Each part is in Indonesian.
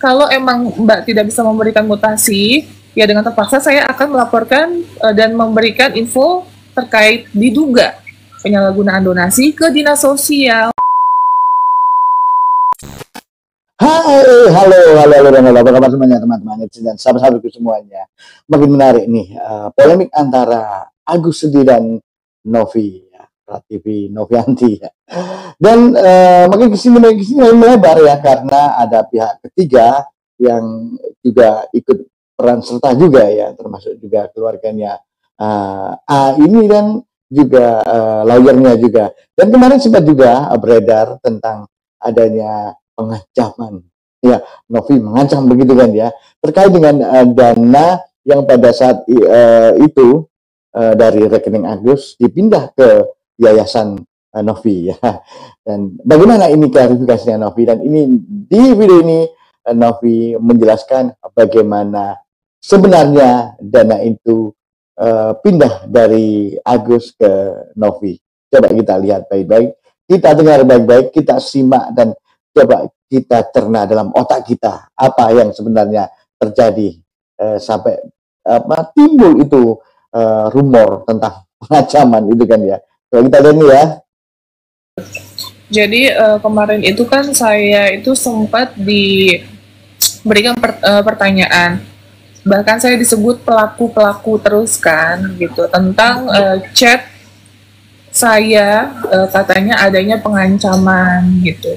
kalau emang Mbak tidak bisa memberikan mutasi, ya dengan terpaksa saya akan melaporkan dan memberikan info terkait diduga penyalahgunaan donasi ke dinas sosial. Hai, halo, dan apa kabar semuanya teman-teman dan sahabat-sahabatku semuanya. Makin menarik nih polemik antara Agus Sudi dan Novi, ya, Prativi Novianti. Ya. Dan makin kesini melebar ya karena ada pihak ketiga yang juga ikut peran serta juga ya, termasuk juga keluarganya A ini dan juga lawyernya juga. Dan kemarin sempat juga beredar tentang adanya pengancaman, ya Novi mengancam begitu kan ya, terkait dengan dana yang pada saat itu dari rekening Agus dipindah ke yayasan Novi ya. Dan bagaimana ini klarifikasinya Novi, dan ini di video ini Novi menjelaskan bagaimana sebenarnya dana itu pindah dari Agus ke Novi. Coba kita lihat baik-baik, kita dengar baik-baik, kita simak dan coba kita cerna dalam otak kita apa yang sebenarnya terjadi sampai timbul itu rumor tentang pengancaman itu kan ya. Coba kita lihat nih ya. Jadi kemarin itu kan saya itu sempat diberikan pertanyaan, bahkan saya disebut pelaku terus kan gitu tentang chat saya, katanya adanya pengancaman gitu.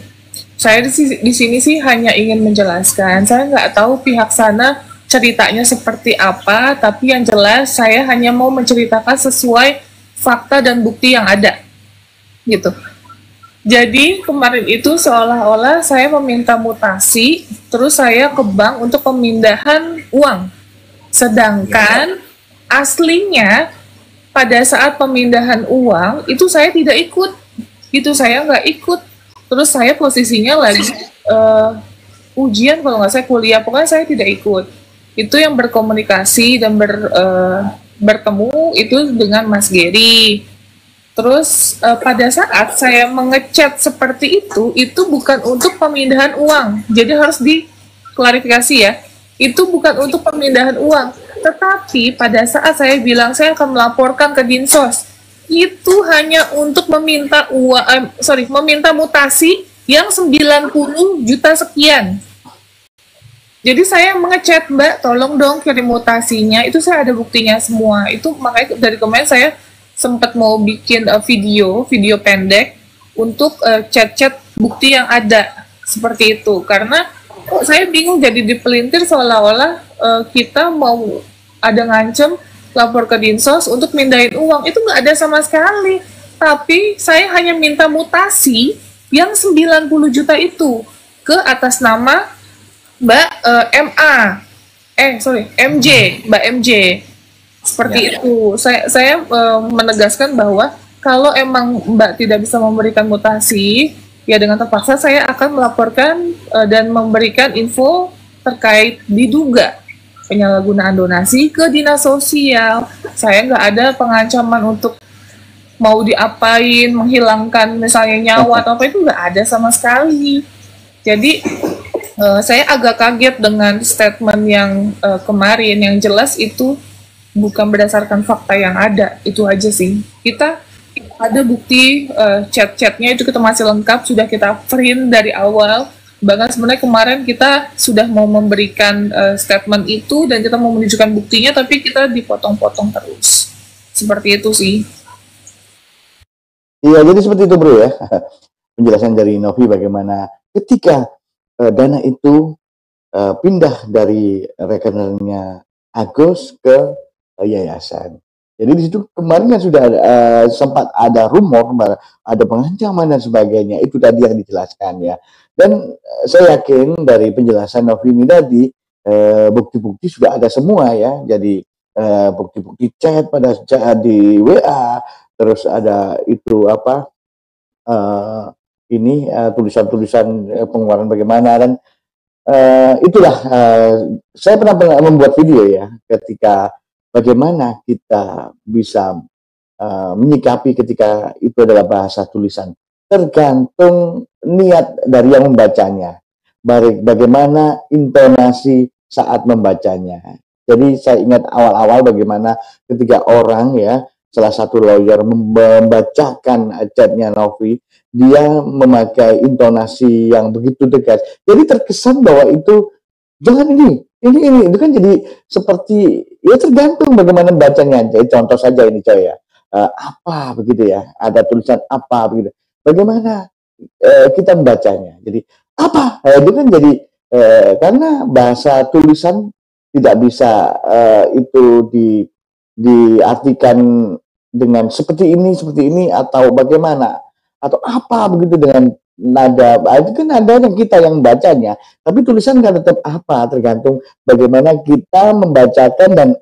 Saya di sini sih hanya ingin menjelaskan, saya nggak tahu pihak sana ceritanya seperti apa, tapi yang jelas saya hanya mau menceritakan sesuai fakta dan bukti yang ada, gitu. Jadi kemarin itu seolah-olah saya meminta mutasi, terus saya ke bank untuk pemindahan uang. Sedangkan aslinya pada saat pemindahan uang itu saya tidak ikut, itu saya nggak ikut. Terus saya posisinya lagi ujian kalau nggak saya kuliah, pokoknya saya tidak ikut. Itu yang berkomunikasi dan bertemu itu dengan Mas Gary. Terus pada saat saya mengechat seperti itu bukan untuk pemindahan uang. Jadi harus diklarifikasi ya, itu bukan untuk pemindahan uang. Tetapi pada saat saya bilang saya akan melaporkan ke Dinsos, itu hanya untuk meminta meminta mutasi yang 90 juta sekian. Jadi saya mengechat, Mbak, tolong dong kirim mutasinya, itu saya ada buktinya semua. Itu makanya dari kemarin saya sempat mau bikin video pendek untuk chat-chat bukti yang ada seperti itu. Karena kok saya bingung jadi dipelintir seolah-olah kita mau ada ngancem lapor ke Dinsos untuk mindahin uang, itu nggak ada sama sekali. Tapi saya hanya minta mutasi yang 90 juta itu ke atas nama Mbak Mbak MJ. Seperti itu. Saya menegaskan bahwa kalau emang Mbak tidak bisa memberikan mutasi, ya dengan terpaksa saya akan melaporkan dan memberikan info terkait diduga penyalahgunaan donasi ke dinas sosial. Saya nggak ada pengancaman untuk mau diapain, menghilangkan misalnya nyawa atau apa, itu nggak ada sama sekali. Jadi saya agak kaget dengan statement yang kemarin, yang jelas itu bukan berdasarkan fakta yang ada. Itu aja sih. Kita ada bukti chat-chatnya itu kita masih lengkap, sudah kita print dari awal. Bahkan sebenarnya kemarin kita sudah mau memberikan statement itu dan kita mau menunjukkan buktinya, tapi kita dipotong-potong terus. Seperti itu sih. Iya, jadi seperti itu bro ya. Penjelasan dari Novi bagaimana ketika dana itu pindah dari rekeningnya Agus ke yayasan. Jadi di situ kemarin kan sudah sempat ada rumor, ada pengancaman dan sebagainya. Itu tadi yang dijelaskan ya. Dan saya yakin dari penjelasan Novi ini tadi bukti-bukti sudah ada semua ya. Jadi bukti-bukti chat pada di WA, terus ada itu apa tulisan-tulisan pengeluaran bagaimana, dan itulah saya pernah membuat video ya ketika bagaimana kita bisa menyikapi ketika itu adalah bahasa tulisan. Tergantung niat dari yang membacanya. bagaimana intonasi saat membacanya. Jadi saya ingat awal-awal bagaimana ketika orang ya, salah satu lawyer membacakan chatnya Novi, dia memakai intonasi yang begitu tegas. Jadi terkesan bahwa itu jangan ini itu kan jadi seperti ya tergantung bagaimana bacanya. Jadi contoh saja ini coy ya, apa begitu ya, ada tulisan apa begitu. Bagaimana kita membacanya. Jadi apa? Itu kan jadi karena bahasa tulisan tidak bisa itu diartikan dengan seperti ini atau bagaimana atau apa begitu dengan nada. Itu kan nada yang kita yang bacanya, tapi tulisan kan tetap apa tergantung bagaimana kita membacakan dan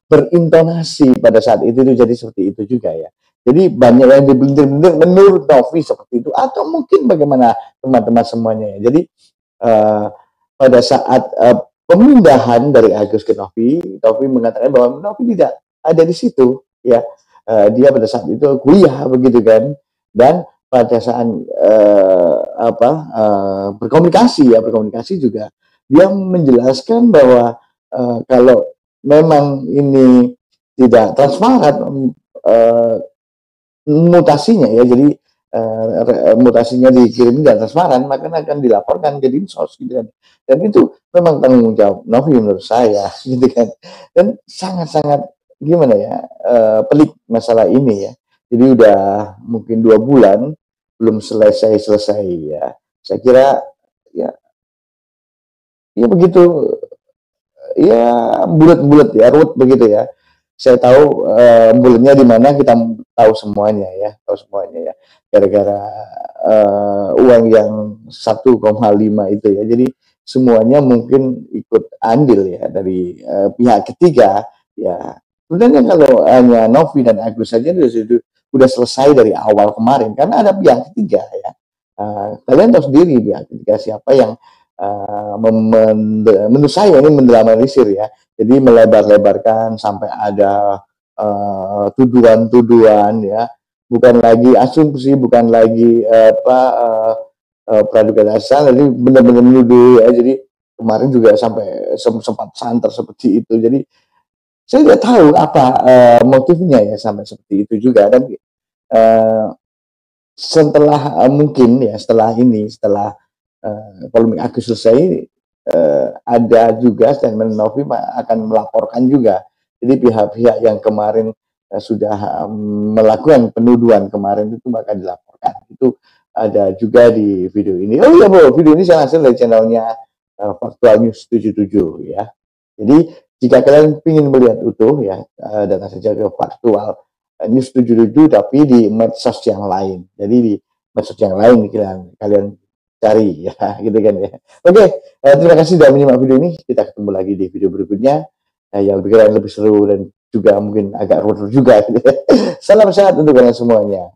berintonasi pada saat itu jadi seperti itu juga ya. Jadi banyak yang dibelintir-belintir menurut Novi seperti itu atau mungkin bagaimana teman-teman semuanya ya. Jadi pada saat pemindahan dari Agus ke Novi, Novi mengatakan bahwa Novi tidak ada di situ ya. Dia pada saat itu kuliah begitu kan, dan pada saat berkomunikasi juga dia menjelaskan bahwa kalau memang ini tidak transparan mutasinya ya, jadi mutasinya dikirim tidak transparan, maka akan dilaporkan ke Dinsos gitu kan. Dan itu memang tanggung jawab Novi menurut saya gitu kan. Dan sangat-sangat gimana ya, pelik masalah ini ya. Jadi udah mungkin 2 bulan belum selesai ya. Saya kira ya begitu ya, bulat-bulat ya, ruwet begitu ya. Saya tahu bulannya di mana, kita tahu semuanya ya, ya. Gara-gara uang yang 1,5 itu ya. Jadi semuanya mungkin ikut andil ya dari pihak ketiga ya. Sebenarnya kalau hanya Novi dan Agus saja sudah selesai dari awal kemarin, karena ada pihak ketiga ya. Kalian tahu sendiri pihak ketiga siapa yang menurut saya ini mendramatisir ya. Jadi melebar-lebarkan sampai ada tuduhan-tuduhan ya, bukan lagi asumsi, bukan lagi praduga dasar, jadi benar-benar menuduh ya. Jadi kemarin juga sampai sempat santer seperti itu. Jadi saya tidak tahu apa motifnya ya sampai seperti itu juga. Dan setelah mungkin ya setelah polemik Agus selesai, ada juga statement Novi akan melaporkan juga. Jadi pihak-pihak yang kemarin sudah melakukan penuduhan kemarin itu akan dilaporkan. Itu ada juga di video ini. Oh iya bro, video ini saya hasil dari channelnya Faktual News 77 ya. Jadi jika kalian ingin melihat utuh ya, datang saja ke Faktual News 77 tapi di medsos yang lain. Jadi di medsos yang lain kalian cari ya, gitu kan ya. Oke, terima kasih sudah menyimak video ini. Kita ketemu lagi di video berikutnya yang lebih keren, lebih seru, dan juga mungkin agak ruwet juga. Salam sehat untuk kalian semuanya.